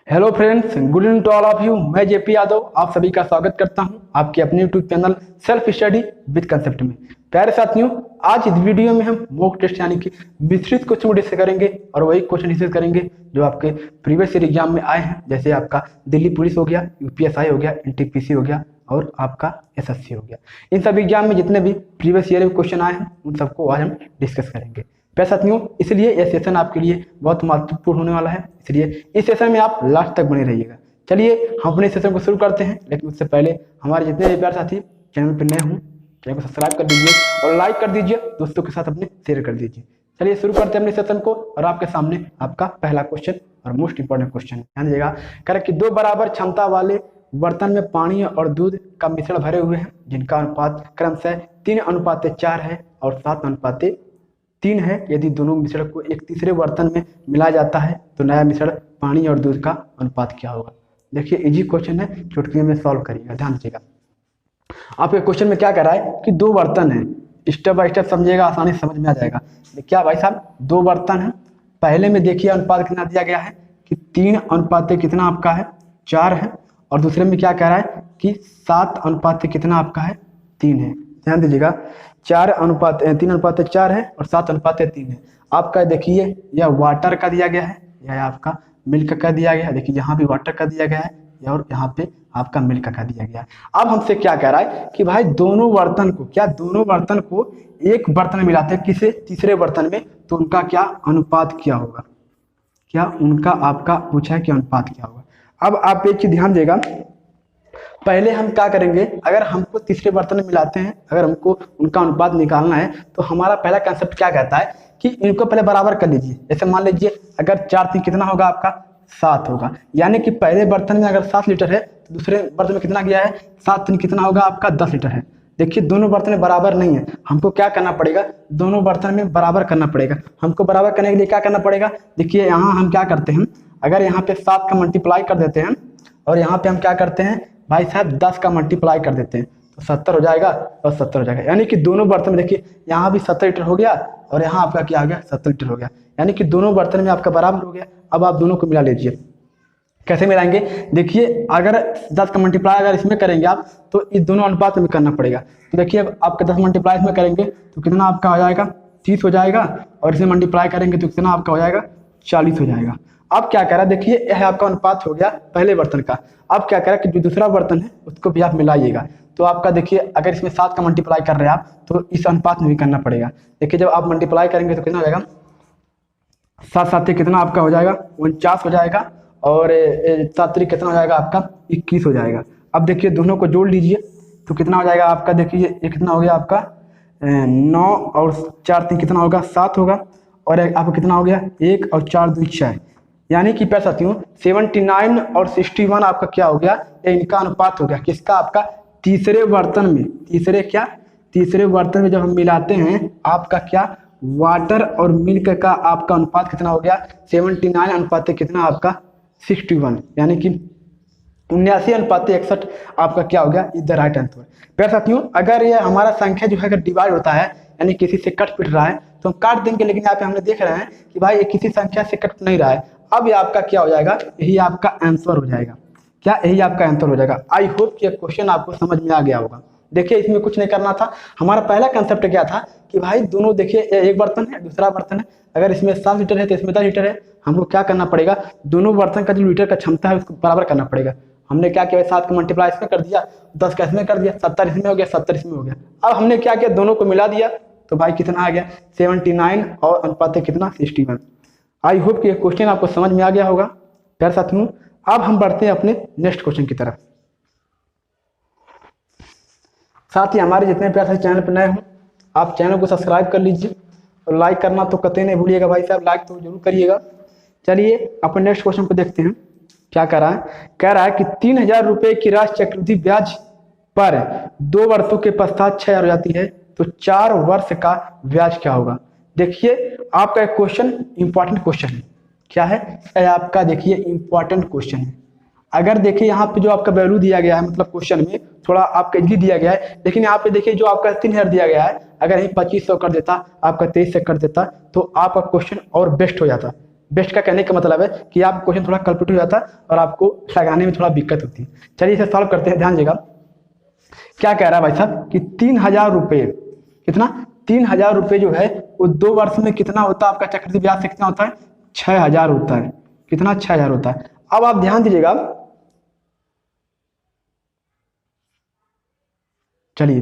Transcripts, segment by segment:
Hello friends, good evening to all of you. मैं जेपी यादव आप सभी का स्वागत करता हूं आपके अपने YouTube channel self study with concept में। प्यारे साथियों, आज इस वीडियो में हम मॉक टेस्ट यानी कि मिश्रित क्वेश्चन को डिस्कस करेंगे और वही क्वेश्चन डिस्कस करेंगे जो आपके प्रीवियस ईयर एग्जाम में आए हैं, जैसे आपका दिल्ली पुलिस हो गया, यूपीएसआई हो गया, एनटीपीसी हो गया और आपका एसएससी हो गया। इन सभी एग्जाम में जितने भी प्रीवियस ईयर में क्वेश्चन आए हैं उन सबको आज हम डिस्कस करेंगे। प्यारे साथियों, इसलिए यह सेशन आपके लिए बहुत महत्वपूर्ण होने वाला है, इसलिए इस सेशन में आप लास्ट तक बने रहिएगा। चलिए हम अपने सेशन को शुरू करते हैं, लेकिन उससे पहले हमारे जितने भी प्यारे साथी चैनल पर नए हों चैनल को सब्सक्राइब कर दीजिए और लाइक कर दीजिए, दोस्तों के साथ अपने शेयर कर दीजिए। चलिए शुरू करते हैं अपने सेशन को और आपके सामने आपका पहला क्वेश्चन और मोस्ट इंपॉर्टेंट क्वेश्चन ध्यान दीजिएगा। करें कि दो बराबर क्षमता वाले बर्तन में पानी और दूध का मिश्रण भरे हुए हैं जिनका अनुपात क्रमशः 3:4 है और 7:3 है। यदि दोनों मिश्रण को एक तीसरे बर्तन में मिलाया जाता है तो नया मिश्रण पानी और दूध का अनुपात क्या होगा। देखिए इजी क्वेश्चन है, चुटकी में सॉल्व करिएगा। ध्यान दीजिएगा, आपके क्वेश्चन में क्या कह रहा है कि दो बर्तन है, स्टेप बाय स्टेप समझिएगा, आसानी से समझ में आ जाएगा। क्या भाई साहब, दो बर्तन है, पहले में देखिए अनुपात कितना दिया गया है कि 3:4 कितना आपका है 4 है, और दूसरे में क्या कह रहा है कि 7:3 कितना आपका है 3 है। ध्यान दीजिएगा, 3:4 है और 7:3 है। आपका देखिए यह वाटर का दिया गया है, यह आपका मिल्क का दिया गया है। देखिए यहाँ भी वाटर का दिया गया है और यहाँ पे आपका मिल्क का दिया गया है। अब हमसे क्या कह रहा है कि भाई दोनों बर्तन को एक बर्तन में मिलाते हैं किसी तीसरे बर्तन में, तो उनका क्या अनुपात क्या होगा, क्या उनका आपका पूछा है कि अनुपात क्या होगा। अब आप एक चीज ध्यान देगा, पहले हम क्या करेंगे, अगर हमको तीसरे बर्तन में मिलाते हैं, अगर हमको उनका अनुपात निकालना है तो हमारा पहला कंसेप्ट क्या कहता है कि इनको पहले बराबर कर लीजिए। जैसे मान लीजिए अगर 4 कितना होगा आपका 7 होगा, यानी कि पहले बर्तन में अगर 7 लीटर है तो दूसरे बर्तन में कितना गया है 7 कितना होगा आपका 10 लीटर है। देखिए दोनों बर्तन में बराबर नहीं है, हमको क्या करना पड़ेगा, दोनों बर्तन में बराबर करना पड़ेगा। हमको बराबर करने के लिए क्या करना पड़ेगा, देखिए यहाँ हम क्या करते हैं, अगर यहाँ पे 7 का मल्टीप्लाई कर देते हैं और यहाँ पे हम क्या करते हैं भाई साहब 10 का मल्टीप्लाई कर देते हैं तो 70 हो जाएगा और 70 हो जाएगा। यानी कि दोनों बर्तन में देखिए यहाँ भी 70 लीटर हो गया और यहाँ आपका क्या हो गया 70 लीटर हो गया, यानी कि दोनों बर्तन में आपका बराबर हो गया। अब आप दोनों को मिला लीजिए। कैसे मिलाएंगे, देखिए अगर 10 का मल्टीप्लाई अगर इसमें करेंगे आप तो इस दोनों अनुपात में करना पड़ेगा। तो देखिए अब आपका 10 मल्टीप्लाई इसमें करेंगे तो कितना आपका हो जाएगा 30 हो जाएगा, और इसमें मल्टीप्लाई करेंगे तो कितना आपका हो जाएगा 40 हो जाएगा। अब क्या कह रहा है, देखिए यह आपका अनुपात हो गया पहले बर्तन का। अब क्या कह रहा है कि जो दूसरा बर्तन है उसको भी आप मिलाइएगा। तो आपका देखिए अगर इसमें 7 का मल्टीप्लाई कर रहे हैं आप तो इस अनुपात में भी करना पड़ेगा। देखिए जब आप मल्टीप्लाई करेंगे तो कितना हो जाएगा 7 कितना आपका हो जाएगा 49 हो जाएगा, और 7 कितना हो जाएगा आपका 21 हो जाएगा। अब देखिए दोनों को जोड़ लीजिए तो कितना हो जाएगा आपका, देखिए ये कितना हो गया आपका 9 और 4 कितना होगा 7 होगा, और आपका कितना हो गया 1 और 4 2 6। यानी कि प्यारे साथियों 79 और 61 आपका क्या हो गया, इनका अनुपात हो गया किसका, आपका तीसरे बर्तन में। तीसरे बर्तन में जब हम मिलाते हैं आपका क्या वाटर और मिल्क का आपका अनुपात कितना हो गया 79 अनुपात कितना आपका 61, यानी कि 79:61 आपका क्या हो गया, इज द राइट आंसर। प्यारे साथियों अगर ये हमारा संख्या जो है अगर डिवाइड होता है यानी किसी से कट पिट रहा है तो हम काट देंगे, लेकिन यहाँ पे हमने देख रहे हैं कि भाई ये किसी संख्या से कट नहीं रहा है। अब ये आपका क्या हो जाएगा, यही आपका आंसर हो जाएगा। क्या यही आपका आंसर हो जाएगा। आई होप कि क्वेश्चन आपको समझ में आ गया होगा। देखिए इसमें कुछ नहीं करना था, हमारा पहला कंसेप्ट क्या था कि भाई दोनों देखिए एक बर्तन है दूसरा बर्तन है, अगर इसमें 7 लीटर है तो इसमें 10 लीटर है। हमको क्या करना पड़ेगा, दोनों बर्तन का जो लीटर का क्षमता है उसको बराबर करना पड़ेगा। हमने क्या किया 7 का मल्टीप्लाई इसमें कर दिया, 10 का इसमें कर दिया, 70 इसमें हो गया 70 इसमें हो गया। अब हमने क्या किया दोनों को मिला दिया तो भाई कितना आ गया 79 और अनुपात कितना 61। आई होप कि ये क्वेश्चन आपको समझ में आ गया होगा। प्यारे साथियों अब हम बढ़ते हैं अपने नेक्स्ट क्वेश्चन की तरफ। साथ ही हमारे जितने प्यारे साथी चैनल पर नए हों आप चैनल को सब्सक्राइब कर लीजिए और लाइक करना तो कतई नहीं भूलिएगा भाई साहब, लाइक तो जरूर करिएगा। चलिए अपने नेक्स्ट क्वेश्चन को देखते हैं। क्या कह रहा है, कह रहा है कि 3000 रुपये की राशि चक्रवृद्धि ब्याज पर 2 वर्षों के पश्चात 6000 हो जाती है तो 4 वर्ष का ब्याज क्या होगा। देखिए आपका एक क्वेश्चन इंपॉर्टेंट क्वेश्चन है। क्या है आपका, देखिए इंपॉर्टेंट क्वेश्चन है। अगर देखिए यहाँ पे जो आपका वैल्यू दिया गया है मतलब क्वेश्चन में थोड़ा आपका इजी दिया गया है, लेकिन यहाँ पे देखिए जो आपका 3000 दिया गया है, अगर यही 2500 कर देता आपका 23 से कर देता तो आपका क्वेश्चन और बेस्ट हो जाता। बेस्ट का कहने का मतलब है कि आप क्वेश्चन थोड़ा कैलकुलेट हो जाता है और आपको लगाने में थोड़ा दिक्कत होती है। चलिए इसे सॉल्व करते हैं, ध्यान दीजिएगा। क्या कह रहा है भाई साहब कि 3,000 रुपये, कितना 3,000 रुपये जो है वो 2 वर्ष में कितना होता है आपका चक्रवृद्धि ब्याज से कितना होता है 6,000 होता है। कितना 6,000 होता है। अब आप ध्यान दीजिएगा, चलिए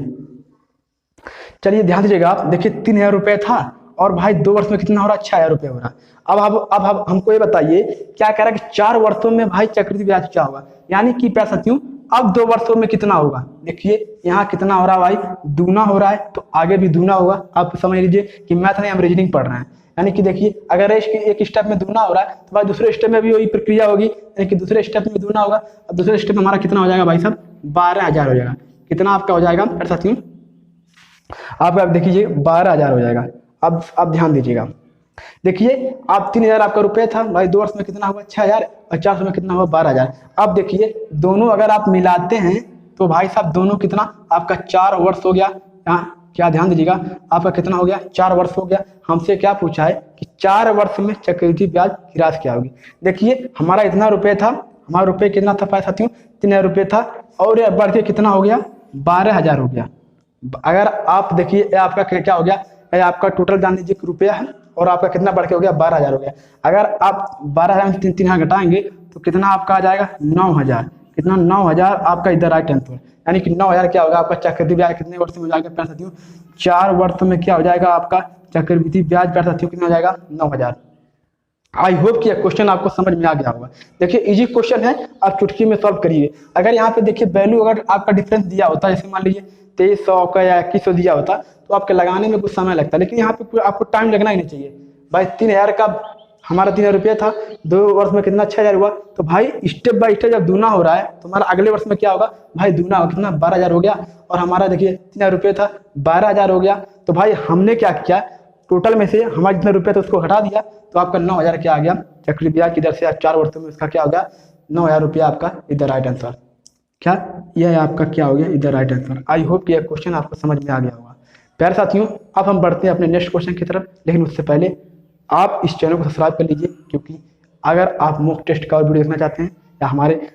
ध्यान दीजिएगा आप देखिए 3,000 रुपये था और भाई 2 वर्ष में कितना हो रहा है 6,000 रुपये हो रहा है। अब हमको ये बताइए क्या कह रहा है कि 4 वर्षों में भाई चक्रवृद्धि ब्याज क्या होगा, यानी कि कह सकती हूँ अब 2 वर्षों में कितना होगा। देखिए यहाँ कितना हो रहा है भाई, दूना हो रहा है, तो आगे भी दूना होगा। आप समझ लीजिए कि मैथ नहीं हम रीजनिंग पढ़ रहे हैं। यानी कि देखिए अगर एक स्टेप में दूना हो रहा है तो भाई दूसरे स्टेप में भी वही प्रक्रिया होगी, यानी कि दूसरे स्टेप में दूना होगा। अब दूसरे स्टेप में हमारा कितना हो जाएगा भाई साहब 12,000 हो जाएगा। कितना आपका हो जाएगा कर सकती हूँ आप देखिए 12,000 हो जाएगा। अब ध्यान दीजिएगा, देखिए आप 3,000 आपका रुपये था भाई, 2 वर्ष में कितना हुआ 6,000 और 4 वर्ष में कितना हुआ 12,000। अब देखिए दोनों अगर आप मिलाते हैं तो भाई साहब दोनों कितना आपका 4 वर्ष हो गया। यहाँ क्या ध्यान दीजिएगा आपका कितना हो गया 4 वर्ष हो गया। हमसे क्या पूछा है कि 4 वर्ष में चक्रवृद्धि ब्याज की राशि क्या होगी। देखिए हमारा इतना रुपये था, हमारा रुपये कितना था पाया साथियों 3,000 रुपये था और यह बढ़ के कितना हो गया 12,000 हो गया। अगर आप देखिए आपका क्या हो गया, आपका टोटल जान लीजिए रुपया है और आपका कितना बढ़ के हो गया 12,000 हो गया। अगर आप 12,000 में 3 घटाएंगे तो कितना आपका आ जाएगा 9,000। कितना 9,000 आपका इधर राइट आंसर, यानी कि 9,000 क्या होगा आपका चक्रवृद्धि ब्याज कितने वर्ष में हो जाएगा पैसा साथियों 4 वर्ष में क्या हो जाएगा आपका चक्रवृद्धि ब्याज पैसा साथियों कितना हो जाएगा 9,000। आई होप कि यह क्वेश्चन आपको समझ में आ गया होगा। देखिए इजी क्वेश्चन है, आप चुटकी में सॉल्व करिए। अगर यहाँ पे देखिए वैल्यू अगर आपका डिफरेंस दिया होता है, जैसे मान लीजिए 2300 का या 2100 दिया होता तो आपके लगाने में कुछ समय लगता, लेकिन यहाँ पे आपको टाइम लगना ही नहीं चाहिए भाई। 3,000 का हमारा 3,000 रुपया था, 2 वर्ष में कितना 6,000 हुआ, तो भाई स्टेप बाय स्टेप जब दूना हो रहा है तो हमारा अगले वर्ष में क्या होगा भाई दूना होगा, कितना 12,000 हो गया। और हमारा देखिए 3,000 रुपये था 12,000 हो गया। तो भाई हमने क्या किया टोटल में से हमारे जितने रुपये थे उसको हटा दिया तो आपका 9,000 क्या आ गया चक्रवृद्धि ब्याज की दर से 4 वर्षों में उसका क्या हो गया 9,000 रुपया आपका इधर राइट आंसर। क्या यह आपका क्या हो गया इधर राइट आंसर। आई होप यह क्वेश्चन आपको समझ में आ गया होगा। प्यारे साथियों अब हम बढ़ते हैं अपने नेक्स्ट क्वेश्चन की तरफ, लेकिन उससे पहले आप इस चैनल को सब्सक्राइब कर लीजिए, क्योंकि अगर आप मॉक टेस्ट का वीडियो देखना चाहते हैं या हमारे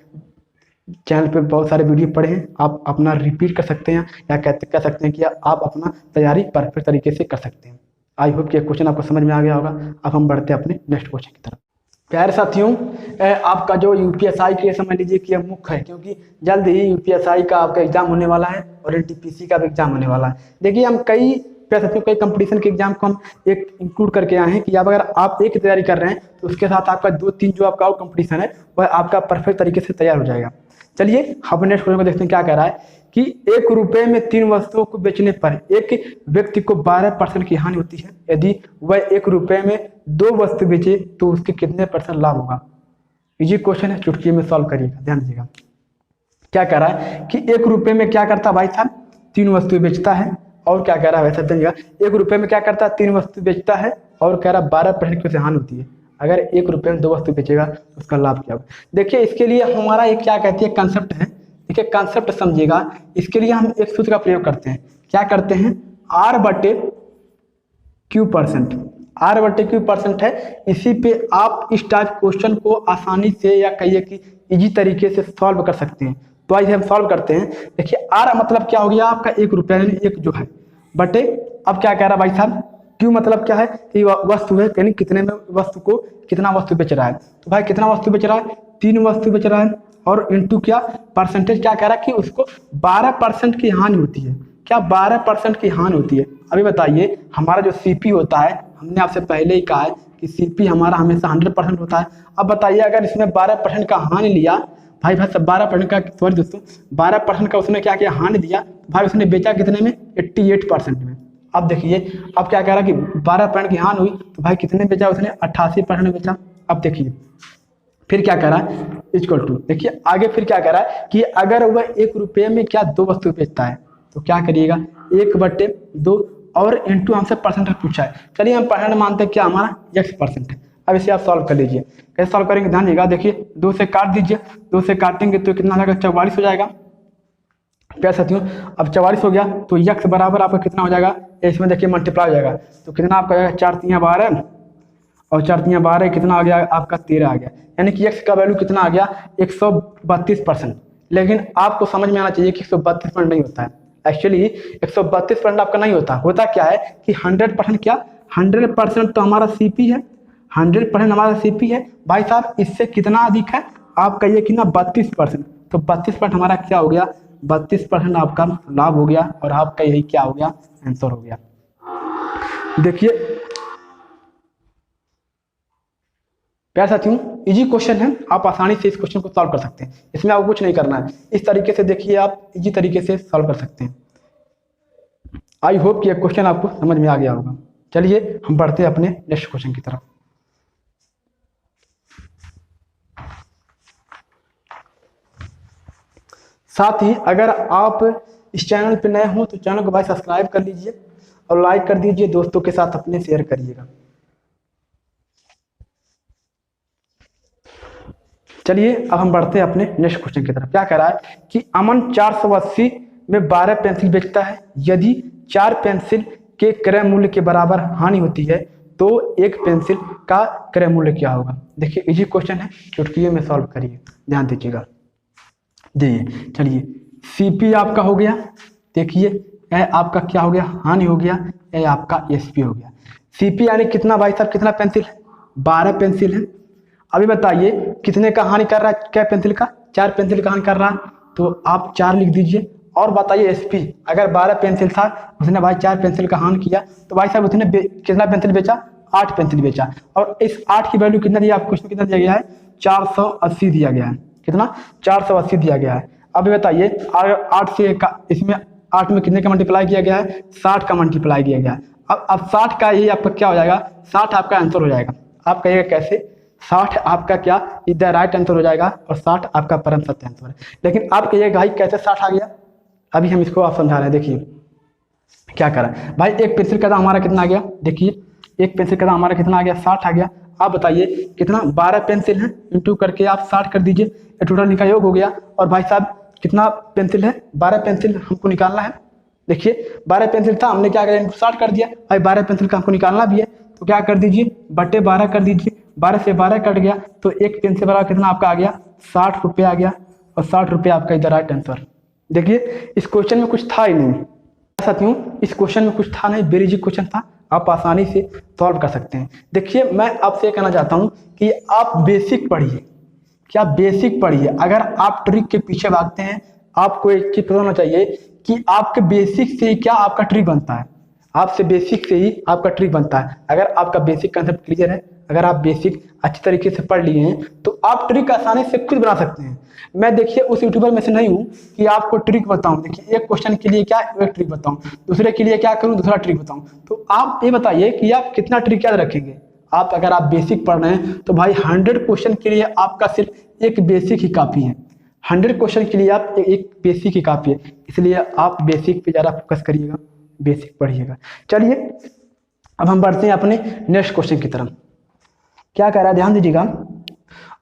चैनल पे बहुत सारे वीडियो पड़े हैं, आप अपना रिपीट कर सकते हैं या कह सकते हैं कि आप अपना तैयारी परफेक्ट तरीके से कर सकते हैं। आई होप कि क्वेश्चन आपको समझ में आ गया होगा। अब हम बढ़ते हैं अपने नेक्स्ट क्वेश्चन की तरफ। प्यारे साथियों आपका जो यूपीएसआई के समझ लीजिए कि मुख्य है, क्योंकि जल्द ही यूपीएसआई का आपका एग्जाम होने वाला है और एनटीपीसी का भी एग्जाम होने वाला है। देखिए हम कई कंपटीशन के एग्जाम को हम एक इंक्लूड करके आए हैं कि अब अगर आप एक तैयारी कर रहे हैं तो उसके साथ आपका 2-3 जो आपका और कंपटीशन है वह आपका परफेक्ट तरीके से तैयार हो जाएगा। चलिए हम नेक्स्ट क्वेश्चन को देखते हैं क्या कह रहा है कि 1 रुपये में 3 वस्तुओं को बेचने पर एक व्यक्ति को 12% की हानि होती है। यदि वह 1 रुपये में 2 वस्तु बेचे तो उसके कितने % लाभ होगा। इजी क्वेश्चन है, चुटकी में सॉल्व करिएगा, ध्यान दीजिएगा। क्या कह रहा है कि 1 रुपये में क्या करता है भाई साहब 3 वस्तु बेचता है, और क्या कह रहा है वैसा दीजिएगा 1 रुपये में क्या करता है 3 वस्तु बेचता है और कह रहा है 12% की हानि होती है। अगर 1 रुपये में 2 वस्तु बेचेगा तो उसका लाभ क्या होगा। देखिए इसके लिए हमारा एक क्या कहती है कंसेप्ट है, देखिए कंसेप्ट समझिएगा। इसके लिए हम एक सूत्र का प्रयोग करते हैं, क्या करते हैं R/Q%। R/Q% है, इसी पे आप इस टाइप क्वेश्चन को आसानी से या कहिए कि इजी तरीके से सॉल्व कर सकते हैं। तो आइए हम सॉल्व करते हैं। देखिए R मतलब क्या हो गया आपका 1 रुपया यानी 1 जो है बटे, अब क्या कह रहा है भाई साहब Q मतलब क्या है कि वस्तु है, यानी कितने में वस्तु को कितना वस्तु बेच रहा है। तो भाई कितना वस्तु बेच रहा है 3 वस्तु बेच रहा है, और इंटू क्या परसेंटेज क्या कह रहा है कि उसको 12% की हानि होती है। क्या 12% की हानि होती है। अभी बताइए हमारा जो सीपी होता है, हमने आपसे पहले ही कहा है कि सीपी हमारा हमेशा 100% होता है। अब बताइए अगर इसमें 12% का हानि लिया भाई सब 12% का, सॉरी दोस्तों 12% का उसने क्या किया हानि दिया, भाई उसने बेचा कितने में 88% में। अब देखिए अब क्या कह रहा है कि 12% की हानि हुई तो भाई कितने बेचा उसने 88% में बेचा। अब देखिए फिर क्या कह रहा है इक्वल टू, देखिए आगे फिर क्या कह रहा है कि अगर वह 1 रुपये में क्या 2 वस्तु बेचता है तो क्या करिएगा 1/2 और इंटू हमसे परसेंटेज पूछा है। चलिए हम परसेंट मानते हैं क्या हमारा x% है। अब इसे आप सॉल्व कर लीजिए, कैसे सॉल्व करेंगे ध्यान दीजिएगा। देखिए 2 से काट दीजिए, 2 से काटेंगे तो कितना हो जाएगा 44 हो जाएगा। प्यारे साथियों अब 44 हो गया तो x बराबर आपका कितना हो जाएगा, इसमें देखिए मल्टीप्लाई हो जाएगा तो कितना आपका हो जाएगा 4 × 3 = 12 और 4×3 = 12, कितना आ गया आपका 13 आ गया, यानी कि x का वैल्यू कितना आ गया 132%। लेकिन आपको समझ में आना चाहिए कि 132% नहीं होता है, एक्चुअली 132% आपका नहीं होता, होता क्या है कि 100% क्या 100% तो हमारा CP है, 100% हमारा CP है भाई साहब, इससे कितना अधिक है आपका ये कितना 32%, तो 32% हमारा क्या हो गया 32% आपका लाभ हो गया, और आपका यही क्या हो गया आंसर हो गया। देखिए प्यारे साथियों, इजी क्वेश्चन है, आप आसानी से इस क्वेश्चन को सॉल्व कर सकते हैं, इसमें आपको कुछ नहीं करना है, इस तरीके से देखिए आप इजी तरीके से सॉल्व कर सकते हैं। आई होप कि ये क्वेश्चन आपको समझ में आ गया होगा। चलिए हम बढ़ते हैं अपने नेक्स्ट क्वेश्चन की तरफ। साथ ही अगर आप इस चैनल पर नए हो तो चैनल को भाई सब्सक्राइब कर लीजिए और लाइक कर दीजिए, दोस्तों के साथ अपने शेयर करिएगा। चलिए अब हम बढ़ते हैं अपने नेक्स्ट क्वेश्चन की तरफ। क्या कह रहा है कि अमन 480 में 12 पेंसिल बेचता है, यदि 4 पेंसिल के क्रय मूल्य के बराबर हानि होती है तो एक पेंसिल का क्रय मूल्य क्या होगा। देखिए इजी क्वेश्चन है, चुटकियों में सॉल्व करिए, ध्यान दीजिएगा। देखिए चलिए CP आपका हो गया, देखिए यह आपका क्या हो गया हानि हो गया, यह आपका SP हो गया। CP यानी कितना भाई साहब, कितना पेंसिल है 12 पेंसिल है। अभी बताइए कितने का हानि कर रहा है, क्या पेंसिल का 4 पेंसिल का हानि कर रहा है, तो आप 4 लिख दीजिए। और बताइए SP, अगर 12 पेंसिल था उसने भाई 4 पेंसिल का हानि किया, तो भाई साहब उसने कितना पेंसिल बेचा 8 पेंसिल बेचा, और इस 8 की वैल्यू कितना दिया आपको, इसमें कितना दिया गया है 480 दिया गया है, कितना 480 दिया गया है। अभी बताइए अगर 8 से इसमें 8 में कितने का मल्टीप्लाई किया गया है 60 का मल्टीप्लाई किया गया है। अब 60 का ही आपका क्या हो जाएगा 60 आपका आंसर हो जाएगा। आप कहिएगा कैसे, 60 आपका क्या इधर राइट आंसर हो जाएगा और 60 आपका परम सत्य आंसर है। लेकिन आप कहिएगा भाई कैसे 60 आ गया, अभी हम इसको आप समझा रहे हैं। देखिए क्या करा भाई, एक पेंसिल का दाम हमारा कितना आ गया, देखिए एक पेंसिल का दाम हमारा कितना आ गया 60 आ गया। आप बताइए कितना 12 पेंसिल है इंटू करके आप 60 कर दीजिए, टोटल इनका योग हो गया। और भाई साहब कितना पेंसिल है 12 पेंसिल हमको निकालना है। देखिए 12 पेंसिल था, हमने क्या करा 60 कर दिया, भाई 12 पेंसिल का हमको निकालना भी है, तो क्या कर दीजिए बटे 12 कर दीजिए, 12 से 12 कट गया तो एक पेंसिल वाला कितना आपका आ गया 60 रुपये आ गया, और 60 रुपये आपका इधर राइट आंसर। देखिए इस क्वेश्चन में कुछ था ही नहीं साथियों, इस क्वेश्चन में कुछ था नहीं, वेरी इजी क्वेश्चन था, आप आसानी से सॉल्व कर सकते हैं। देखिए मैं आपसे कहना चाहता हूं कि आप बेसिक पढ़िए, क्या बेसिक पढ़िए। अगर आप ट्रिक के पीछे भागते हैं, आपको एक चीज पता होना चाहिए कि आपके बेसिक से ही क्या आपका ट्रिक बनता है, आपसे बेसिक से ही आपका ट्रिक बनता है। अगर आपका बेसिक कंसेप्ट क्लियर है, अगर आप बेसिक अच्छी तरीके से पढ़ लिए हैं, तो आप ट्रिक आसानी से खुद बना सकते हैं। मैं देखिए उस यूट्यूबर में से नहीं हूं कि आपको ट्रिक बताऊं, देखिए एक क्वेश्चन के लिए क्या एक ट्रिक बताऊं, दूसरे के लिए क्या करूं दूसरा ट्रिक बताऊं। तो आप ये बताइए कि आप कितना ट्रिक याद रखेंगे। आप अगर आप बेसिक पढ़ रहे हैं तो भाई 100 क्वेश्चन के लिए आपका सिर्फ एक बेसिक ही काफ़ी है, 100 क्वेश्चन के लिए आप एक बेसिक ही काफ़ी है, इसलिए आप बेसिक पे ज़्यादा फोकस करिएगा, बेसिक पढ़िएगा। चलिए अब हम बढ़ते हैं अपने नेक्स्ट क्वेश्चन की तरफ। क्या कह रहा है ध्यान दीजिएगा।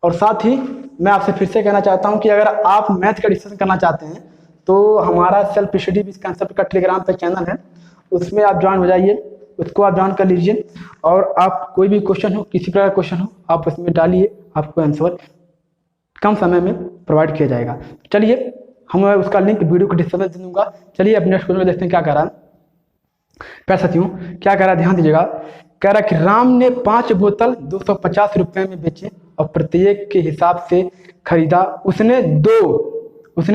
और साथ ही मैं आपसे फिर से कहना चाहता हूं कि अगर आप मैथ का डिस्कशन करना चाहते हैं तो हमारा सेल्फ स्टडी विद कंसेप्ट का टेलीग्राम पे चैनल है, उसमें आप ज्वाइन हो जाइए, उसको आप ज्वाइन कर लीजिए। और आप कोई भी क्वेश्चन हो, किसी प्रकार का क्वेश्चन हो, आप उसमें डालिए, आपको आंसर कम समय में प्रोवाइड किया जाएगा। चलिए हम उसका लिंक वीडियो को डिस्क्रिप्शन में दे दूंगा। चलिए अब नेक्स्ट क्वेश्चन में देखते हैं क्या कह रहा है। प्यारे साथियों क्या कह रहा है ध्यान दीजिएगा। कह रहा है कि राम ने 5 बोतल 250 रुपए में बेचे और प्रत्येक के हिसाब से खरीदा। उसने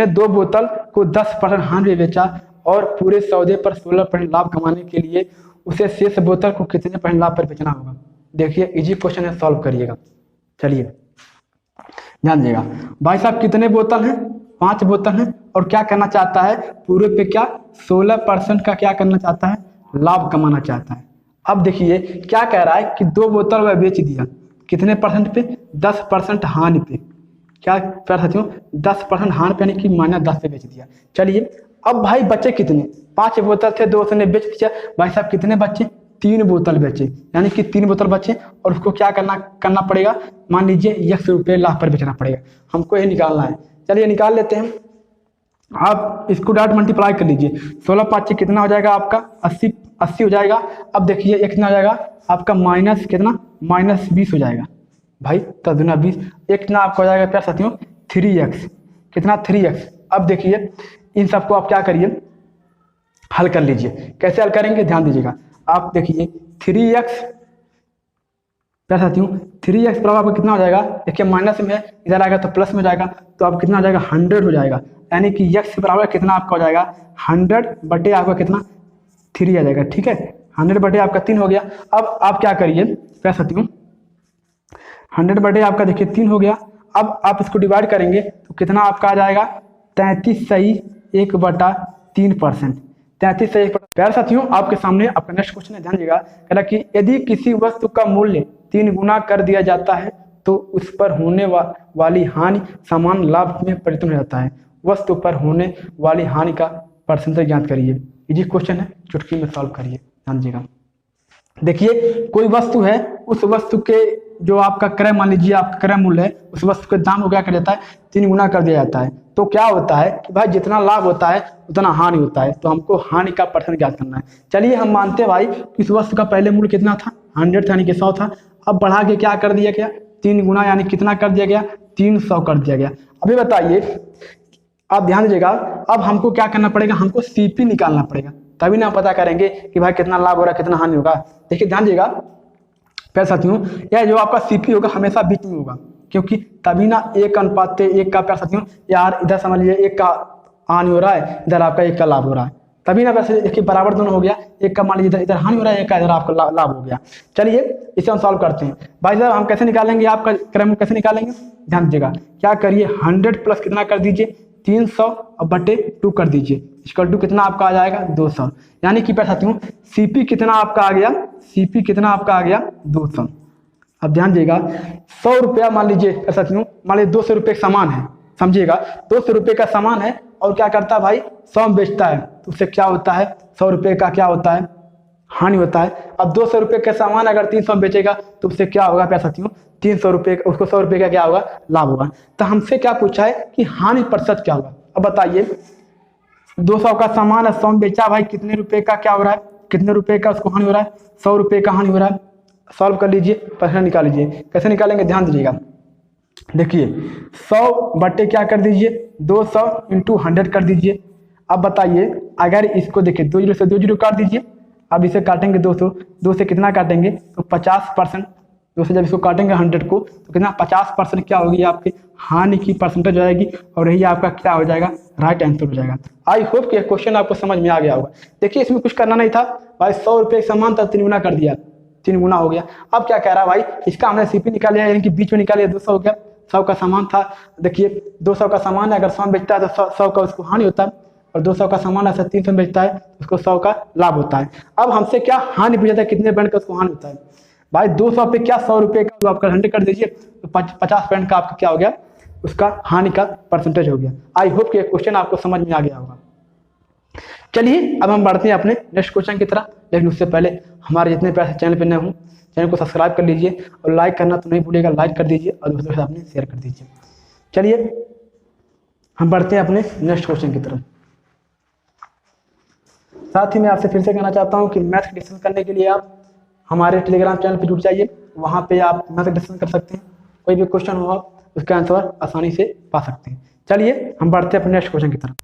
दो बोतल को 10% हानि में बेचा और पूरे सौदे पर 16% लाभ कमाने के लिए उसे शेष बोतल को कितने % लाभ पर बेचना होगा। देखिए इजी क्वेश्चन है, सॉल्व करिएगा। चलिए ध्यान दीजिएगा। भाई साहब कितने बोतल हैं 5 बोतल हैं, और क्या करना चाहता है पूरे पे क्या 16% का क्या करना चाहता है लाभ कमाना चाहता है। अब देखिए क्या कह रहा है कि 2 बोतल वह बेच दिया, कितने % पे 10% हानि पे। क्या प्यारे साथियों 10% हानि पे, यानी कि -10 पे बेच दिया। चलिए अब भाई बचे कितने, 5 बोतल थे 2 उसने बेच दिया, भाई साहब कितने बचे 3 बोतल बचे, यानी कि 3 बोतल बचे और उसको क्या करना पड़ेगा, मान लीजिए 100 रुपये लाभ पर बेचना पड़ेगा, हमको ये निकालना है। चलिए निकाल लेते हैं। आप इसको डायरेक्ट मल्टीप्लाई कर लीजिए, 16 5 कितना हो जाएगा आपका 80 हो जाएगा। अब देखिए एक कितना हो जाएगा आपका माइनस कितना -20 हो जाएगा भाई, 10 दूना 20, एक कितना आपका हो जाएगा प्यार साथियों 3x, कितना 3x। अब देखिए इन सबको आप क्या करिए, हल कर लीजिए। कैसे हल करेंगे ध्यान दीजिएगा। आप देखिए 3x प्यार साथियों 3x बराबर आपका कितना हो जाएगा, देखिए माइनस में है, इधर आएगा तो प्लस में जाएगा, तो आप कितना हो जाएगा 100 हो जाएगा, यानी कि x बराबर कितना आपका हो जाएगा 100 बटे आपका कितना 3 आ जाएगा, ठीक है 100 बटे आपका 3 हो गया। अब आप क्या करिए प्यार साथियों 100 बटे आपका देखिए 3 हो गया। अब आप इसको डिवाइड करेंगे तो कितना आपका आ जाएगा 33 सही 1/3%, 33 सही 1। प्यारे साथियों आपके सामने आपका नेक्स्ट क्वेश्चन है, ध्यान दीजिएगा। कह रहा कि यदि किसी वस्तु का मूल्य 3 गुना कर दिया जाता है तो उस पर होने वाली हानि समान लाभ में परिवर्तित हो जाता है। वस्तु पर होने वाली हानि का परसेंटेज ज्ञात करिए। इजी क्वेश्चन है, चुटकी में सॉल्व करिए, ध्यान दीजिएगा। देखिए कोई वस्तु है, उस वस्तु के जो आपका क्रय मान लीजिए आपका क्रय मूल्य है, उस वस्तु के दाम को क्या कर देता है 3 गुना कर दिया जाता है। तो क्या होता है कि भाई जितना लाभ होता है उतना हानि होता है, तो हमको हानि का परसेंट ज्ञात करना है। चलिए हम मानते हैं भाई कि इस वस्तु का पहले मूल्य कितना था 100 था, यानी कि 100 था। अब बढ़ा के क्या कर दिया गया 3 गुना, यानी कितना कर दिया गया 300 कर दिया गया। अभी बताइए आप ध्यान दीजिएगा, अब हमको क्या करना पड़ेगा, हमको सीपी निकालना पड़ेगा, तभी ना पता करेंगे कि भाई कितना लाभ हो रहा है कितना हानि होगा। देखिए ध्यान दीजिएगा प्यारे साथियों, यह जो आपका सीपी होगा हमेशा बीच में होगा, क्योंकि तभी ना 1:1 का प्यारे साथियों, यार इधर समझ लीजिए 1 का हानि हो रहा है, इधर आपका 1 का लाभ हो रहा है, तभी ना वैसे देखिए बराबर दोनों हो गया। 1 का मान लीजिए इधर हानि हो रहा है, 1 का इधर आपका लाभ हो गया। चलिए इसे हम सॉल्व करते हैं। भाई साहब हम कैसे निकालेंगे, आपका क्रम कैसे निकालेंगे, ध्यान दीजिएगा। क्या करिए 100 प्लस कितना कर दीजिए 300 और बटे 2 कर दीजिए, इक्वल टू कितना आपका आ जाएगा 200, यानी कि प्यारे साथियों सीपी कितना आपका आ गया, सीपी कितना आपका आ गया 200। अब ध्यान दीजिएगा 100 रुपया मान लीजिए प्यारे साथियों, मान लीजिए 200 रुपये का सामान है, समझिएगा 200 रुपये का सामान है और क्या करता है भाई 100 में बेचता है, तो उससे क्या होता है 100 रुपये का क्या होता है हानि होता है। अब 200 रुपये का सामान अगर 300 में बेचेगा तो उससे क्या होगा प्यारे साथियों 300 रुपये, उसको 100 रुपये का क्या होगा लाभ होगा। तो हमसे क्या पूछा है कि हानि प्रतिशत क्या होगा। अब बताइए 200 का सामान है 100 में बेचा, भाई कितने रुपए का क्या हो रहा है, कितने रुपए का उसको हानि हो रहा है 100 रुपये का हानि हो रहा है। सॉल्व कर लीजिए, प्रश्न निकाल लीजिए। कैसे निकालेंगे ध्यान दीजिएगा। देखिए 100 बटे क्या कर दीजिए 200 इंटू 100 कर दीजिए। अब बताइए अगर इसको देखिए 2 जीरो से 2 जीरो काट दीजिए। अब इसे काटेंगे 200, 2 से कितना काटेंगे तो 50%, 2 से जब इसको काटेंगे 100 को तो कितना 50% क्या होगी आपकी हानि की परसेंटेज हो जाएगी, और यही आपका क्या हो जाएगा राइट आंसर हो जाएगा। आई होप कि क्वेश्चन आपको समझ में आ गया होगा। देखिए इसमें कुछ करना नहीं था भाई, 100 रुपये सामान था 3 गुना कर दिया, 3 गुना हो गया। अब क्या कह रहा है भाई, इसका हमने सीपी निकाल लिया, यानी कि बीच में निकाल लिया 200 हो गया। 100 का सामान था, देखिए 200 का सामान है, अगर 100 बेचता है तो 100 का उसको हानि होता है, और 200 का सामान ऐसा 300 में बेचता है उसको 100 का लाभ होता है। अब हमसे क्या हानि पूछा था, कितने पॉइंट का उसको हानि होता है। भाई 200 पे क्या 100 रुपये का तो आपका 100 कर दीजिए तो 50% का आपका क्या हो गया उसका हानि का परसेंटेज हो गया। आई होप कि क्वेश्चन आपको समझ में आ गया होगा। चलिए अब हम बढ़ते हैं अपने नेक्स्ट क्वेश्चन की तरफ, लेकिन उससे पहले हमारे जितने प्यारे चैनल पर नए हूँ चैनल को सब्सक्राइब कर लीजिए और लाइक करना तो नहीं भूलिएगा, लाइक कर दीजिए और दोस्तों के साथ अपने शेयर कर दीजिए। चलिए हम बढ़ते हैं अपने नेक्स्ट क्वेश्चन की तरफ। साथ ही मैं आपसे फिर से कहना चाहता हूं कि मैथ डिस्कशन करने के लिए आप हमारे टेलीग्राम चैनल पर जुड़ जाइए, वहां पे आप मैथ डिस्कशन कर सकते हैं, कोई भी क्वेश्चन हो आप उसका आंसर आसानी से पा सकते हैं। चलिए हम बढ़ते हैं अपने नेक्स्ट क्वेश्चन की तरफ।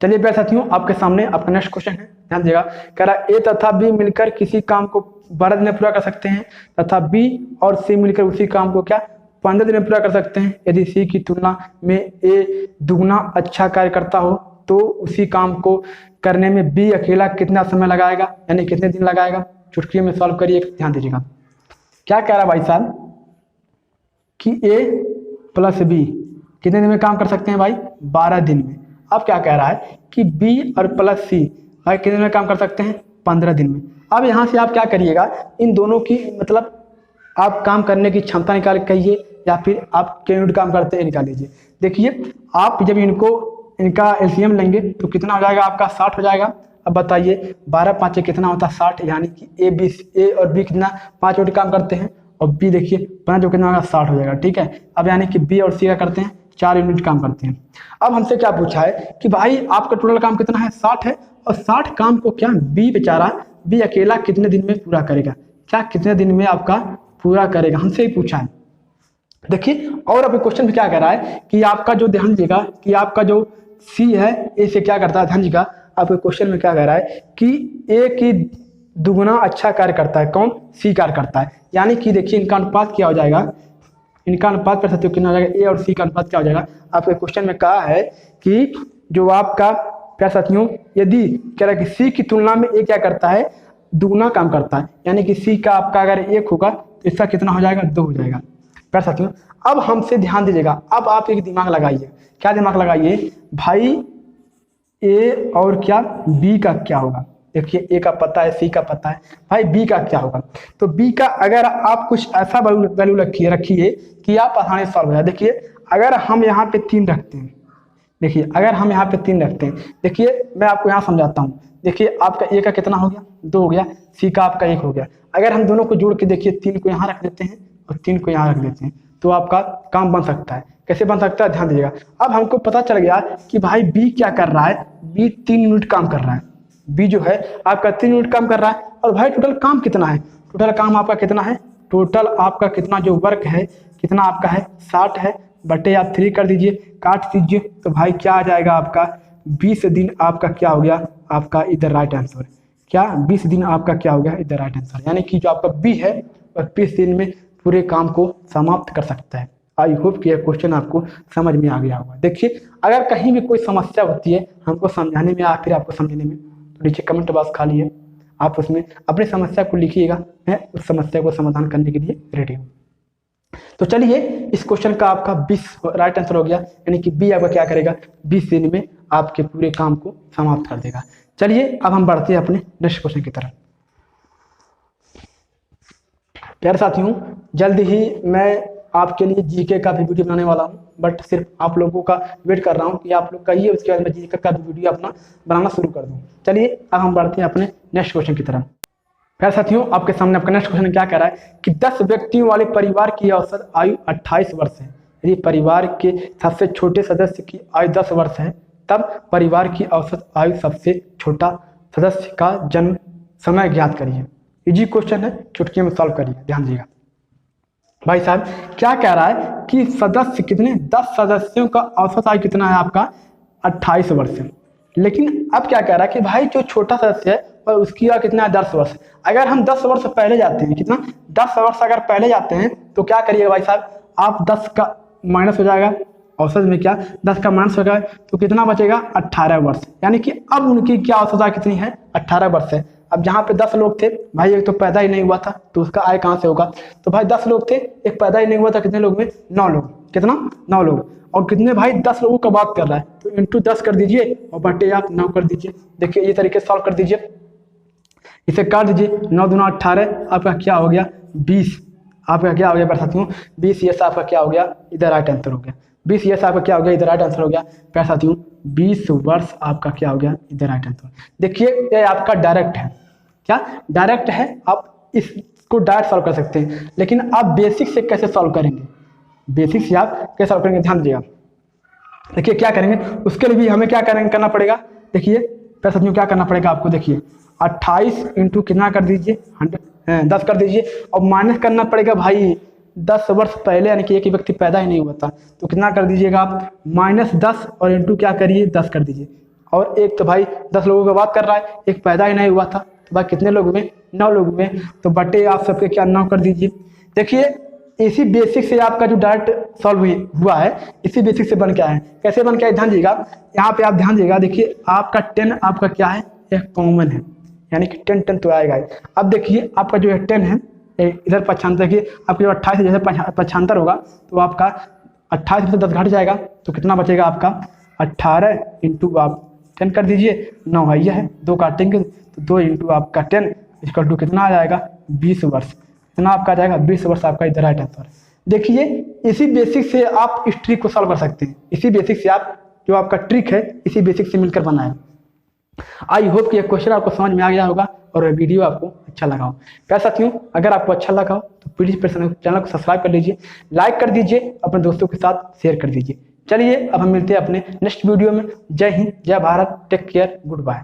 चलिए प्यारे साथियों आपके सामने आपका नेक्स्ट क्वेश्चन है, ध्यान दीजिएगा। कह रहा ए तथा बी मिलकर किसी काम को 12 दिन में पूरा कर सकते हैं तथा बी और सी मिलकर उसी काम को क्या 15 दिन में पूरा कर सकते हैं। यदि सी की तुलना में ए दुगना अच्छा कार्य करता हो तो उसी काम को करने में बी अकेला कितना समय लगाएगा, यानी कितने दिन लगाएगा। चुटकी में सॉल्व करिए, ध्यान दीजिएगा। क्या कह रहा है भाई साहब कि ए प्लस बी कितने दिन में काम कर सकते हैं भाई 12 दिन में। अब क्या कह रहा है कि बी और प्लस सी भाई कितने दिन में काम कर सकते हैं 15 दिन में। अब यहाँ से आप क्या करिएगा, इन दोनों की मतलब आप काम करने की क्षमता निकाल कहिए या फिर आप क्या यूनिट काम करते हैं निकाल लीजिए। देखिए आप जब इनका एलसीएम लेंगे तो कितना हो जाएगा आपका 60 हो जाएगा। अब बताइए 12 5 कितना होता है 60, यानी कि ए और बी कितना 5 यूनिट काम करते हैं और बी देखिए 5 जो कितना होगा 60 हो जाएगा, ठीक है। अब यानी कि बी और सी का करते हैं 4 यूनिट काम करते हैं। अब हमसे क्या पूछा है कि भाई आपका टोटल काम कितना है 60 है, और 60 काम को क्या बी बेचारा बी अकेला कितने दिन में पूरा करेगा, क्या कितने दिन में आपका पूरा करेगा, हमसे ही पूछा है। देखिए और अभी क्वेश्चन में क्या कह रहा है कि आपका जो ध्यान दीजिएगा कि आपका जो सी है ए से क्या करता है, ध्यान दीजिएगा आपके क्वेश्चन में क्या कह रहा है कि ए की दुगुना अच्छा कार्य करता है, कौन, सी कार्य करता है। यानी कि देखिए इनका अनुपात क्या हो जाएगा, इनका अनुपात कर सकते हो कितना हो जाएगा, ए और सी का अनुपात क्या हो जाएगा। आपके क्वेश्चन में कहा है कि जो आपका प्यारे साथियों यदि कह रहा है कि सी की तुलना में ए क्या करता है, दुगुना काम करता है, यानी कि सी का आपका अगर 1 होगा तो इसका कितना हो जाएगा, 2 हो जाएगा। प्यारे साथियों अब हमसे ध्यान दीजिएगा, अब आप एक दिमाग लगाइए, क्या दिमाग लगाइए भाई, ए और क्या बी का क्या होगा। देखिए ए का पता है, सी का पता है, भाई बी का क्या होगा। तो बी का अगर आप कुछ ऐसा वैल्यू रखिए कि आप आसानी से सॉल्व हो जाए। देखिए अगर हम यहाँ पे 3 रखते हैं, देखिए अगर हम यहाँ पे 3 रखते हैं, देखिए मैं आपको यहाँ समझाता हूँ। देखिए आपका ए का कितना हो गया, 2 हो गया, सी का आपका 1 हो गया। अगर हम दोनों को जोड़ के देखिए 3 को यहाँ रख देते हैं और 3 को यहाँ रख देते हैं तो आपका काम बन सकता है। कैसे बन सकता है, ध्यान दीजिएगा। अब हमको पता चल गया कि भाई बी क्या कर रहा है, बी 3 यूनिट काम कर रहा है, बी जो है आपका 3 यूनिट काम कर रहा है। और भाई टोटल काम कितना है, टोटल काम आपका कितना है, टोटल आपका कितना जो वर्क है कितना आपका है 60 है, बटे आप 3 कर दीजिए, काट दीजिए तो भाई क्या आ जाएगा आपका 20 दिन आपका क्या हो गया, आपका इधर राइट आंसर क्या, 20 दिन आपका क्या हो गया इधर राइट आंसर। यानी कि जो आपका बी है वह 20 दिन में पूरे काम को समाप्त कर सकता है। आई होप कि यह क्वेश्चन आपको समझ में आ गया होगा। देखिए अगर कहीं भी कोई समस्या होती है हमको समझाने में या फिर आपको समझने में, तो नीचे कमेंट बॉक्स खाली है, आप उसमें अपनी समस्या को लिखिएगा, मैं उस समस्या को समाधान करने के लिए रेडी हूँ। तो चलिए इस क्वेश्चन का आपका 20 राइट आंसर हो गया, यानी कि बी आपका क्या करेगा, 20 दिन में आपके पूरे काम को समाप्त कर देगा। चलिए अब हम बढ़ते हैं अपने नेक्स्ट क्वेश्चन की तरफ। प्यारे साथियों जल्द ही मैं आपके लिए जीके का भी वीडियो बनाने वाला हूं, बट सिर्फ आप लोगों का वेट कर रहा हूं कि आप लोग कहिए, उसके बाद मैं जीके का भी वीडियो अपना बनाना शुरू कर दूं। चलिए अब हम बढ़ते हैं अपने नेक्स्ट क्वेश्चन की तरफ। प्यारे साथियों आपके सामने आपका नेक्स्ट क्वेश्चन क्या कह रहा है कि 10 व्यक्तियों वाले परिवार की औसत आयु 28 वर्ष है। यदि परिवार के सबसे छोटे सदस्य की आयु 10 वर्ष है तब परिवार की औसत आयु सबसे छोटा सदस्य का जन्म समय ज्ञात करिए। इजी क्वेश्चन है, चुटकी में सॉल्व करिए, ध्यान दीजिएगा। भाई साहब क्या कह रहा है कि सदस्य कितने, 10 सदस्यों का औसत आयु कितना है आपका 28 वर्ष है। लेकिन अब क्या कह रहा है कि भाई जो छोटा सदस्य है और उसकी आयु कितना है 10 वर्ष। अगर हम 10 वर्ष पहले जाते हैं, कितना 10 वर्ष अगर पहले जाते हैं तो क्या करिएगा भाई साहब, आप 10 का माइनस हो जाएगा, औसत में क्या 10 का माइनस हो जाएगा तो कितना बचेगा 18 वर्ष। यानी कि अब उनकी क्या औसत आयु कितनी है 18 वर्ष है। अब जहाँ पे 10 लोग थे भाई, एक तो पैदा ही नहीं हुआ था तो उसका आय कहाँ से होगा, तो भाई 10 लोग थे, एक पैदा ही नहीं हुआ था, कितने लोग में 9 लोग, कितना 9 लोग। और कितने भाई 10 लोगों का बात कर रहा है तो इंटू 10 कर दीजिए और बटे आप 9 कर दीजिए। देखिए ये तरीके से सॉल्व कर दीजिए, इसे काट दीजिए, 9 दूना 18 आपका क्या हो गया 20, आपका क्या हो गया प्यारे साथियों 20, ये आपका क्या हो गया इधर राइट आंसर हो गया 20, ये आपका क्या हो गया इधर राइट आंसर हो गया प्यारे साथियों 20 वर्ष आपका क्या हो गया इधर राइट आंसर। देखिए ये आपका डायरेक्ट है, क्या डायरेक्ट है, आप इसको डायरेक्ट सॉल्व कर सकते हैं, लेकिन आप बेसिक से कैसे सॉल्व करेंगे, बेसिक से आप कैसे सॉल्व करेंगे ध्यान दीजिएगा। देखिए क्या करेंगे उसके लिए भी हमें क्या करना पड़ेगा, देखिए प्यारे साथियों क्या करना पड़ेगा आपको, देखिए 28 इंटू कितना कर दीजिए 10 कर दीजिए और माइनस करना पड़ेगा भाई 10 वर्ष पहले, यानी कि एक ही व्यक्ति पैदा ही नहीं हुआ था तो कितना कर दीजिएगा आप -10 और इंटू क्या करिए 10 कर दीजिए। और एक तो भाई 10 लोगों की बात कर रहा है, एक पैदा ही नहीं हुआ था तो भाई कितने लोग हुए 9 लोग हुए, तो बटे आप सबके क्या 9 कर दीजिए। देखिए इसी बेसिक से आपका जो डायरेक्ट सॉल्व हुआ है, इसी बेसिक से बन के आया है। कैसे बन के आया ध्यान दीजिएगा, यहाँ पे आप ध्यान दीजिएगा, देखिए आपका 10 आपका क्या है एक कॉमन है, यानी कि 10 तो आएगा। अब देखिए आपका जो है 10 है इधर 95, देखिए आपके जो 28 जैसे 75 होगा तो आपका 28 में से 10 घट जाएगा तो कितना बचेगा आपका 18 इंटू आप 10 कर दीजिए, 9 है यह है 2 काटेंगे तो 2 इंटू आपका 10 इसका टू कितना आ जाएगा 20 वर्ष, कितना आपका आ जाएगा 20 वर्ष आपका इधर राइट आंसर। देखिए इसी बेसिक से आप इस ट्रिक को सॉल्व कर सकते हैं, इसी बेसिक से आप जो आपका ट्रिक है इसी बेसिक से मिलकर बना है। आई होप कि यह क्वेश्चन आपको समझ में आ गया होगा और यह वीडियो आपको अच्छा लगा हो। प्यारे साथियों अगर आपको अच्छा लगा हो तो प्लीज चैनल को सब्सक्राइब कर लीजिए, लाइक कर दीजिए, अपने दोस्तों के साथ शेयर कर दीजिए। चलिए अब हम मिलते हैं अपने नेक्स्ट वीडियो में। जय हिंद, जय Bharat, take care, good bye.